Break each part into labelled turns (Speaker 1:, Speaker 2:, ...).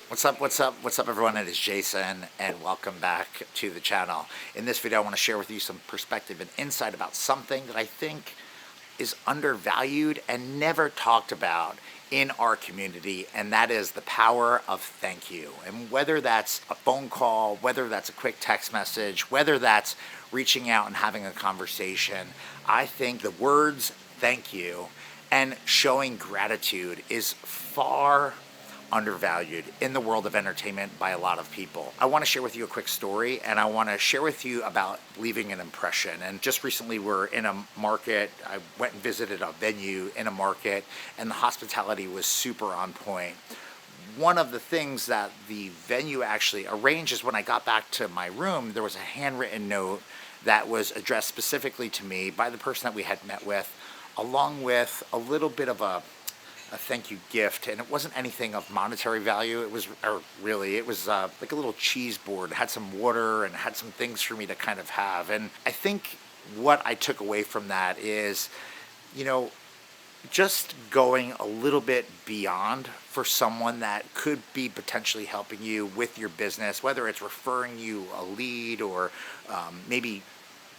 Speaker 1: What's up, everyone? It is Jason, and welcome back to the channel. In this video, I want to share with you some perspective and insight about something that I think is undervalued and never talked about in our community, and that is the power of thank you. And whether that's a phone call, whether that's a quick text message, whether that's reaching out and having a conversation, I think the words thank you and showing gratitude is far undervalued in the world of entertainment by a lot of people. I want to share with you a quick story, and I want to share with you about leaving an impression. And just recently we're in a market. I went and visited a venue in a market, and the hospitality was super on point. One of the things that the venue actually arranged is when I got back to my room, there was a handwritten note that was addressed specifically to me by the person that we had met with, along with a little bit of a thank you gift. And it wasn't anything of monetary value. It was like a little cheese board. It had some water and had some things for me to kind of have. And I think what I took away from that is, just going a little bit beyond for someone that could be potentially helping you with your business, whether it's referring you a lead or maybe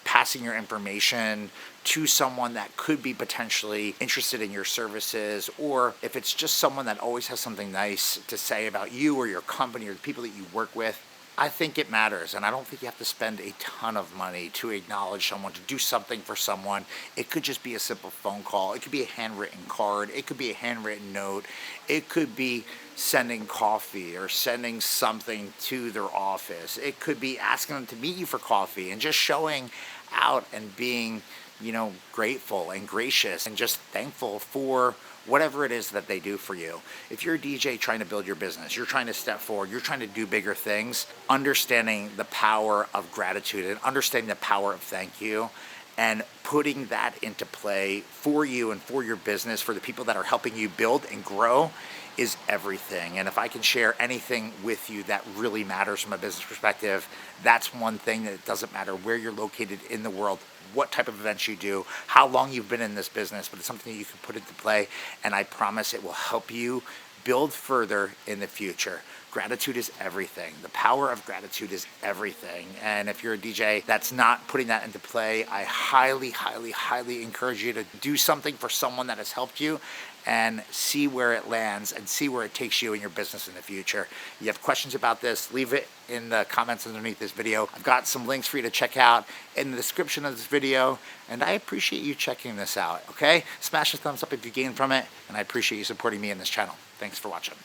Speaker 1: passing your information to someone that could be potentially interested in your services, or if it's just someone that always has something nice to say about you or your company or the people that you work with. I think it matters, and I don't think you have to spend a ton of money to acknowledge someone, to do something for someone. It could just be a simple phone call. It could be a handwritten card. It could be a handwritten note. It could be sending coffee or sending something to their office. It could be asking them to meet you for coffee and just showing out and being, grateful and gracious and just thankful for whatever it is that they do for you. If you're a DJ trying to build your business, you're trying to step forward, you're trying to do bigger things, understanding the power of gratitude and understanding the power of thank you and putting that into play for you and for your business, for the people that are helping you build and grow, is everything. And if I can share anything with you that really matters from a business perspective, that's one thing. That it doesn't matter where you're located in the world, what type of events you do, how long you've been in this business, but it's something that you can put into play, and I promise it will help you build further in the future. Gratitude is everything. The power of gratitude is everything. And if you're a DJ that's not putting that into play, I highly, highly, highly encourage you to do something for someone that has helped you and see where it lands and see where it takes you in your business in the future. You have questions about this, leave it in the comments underneath this video. I've got some links for you to check out in the description of this video, and I appreciate you checking this out, okay? Smash a thumbs up if you gain from it, and I appreciate you supporting me in this channel. Thanks for watching.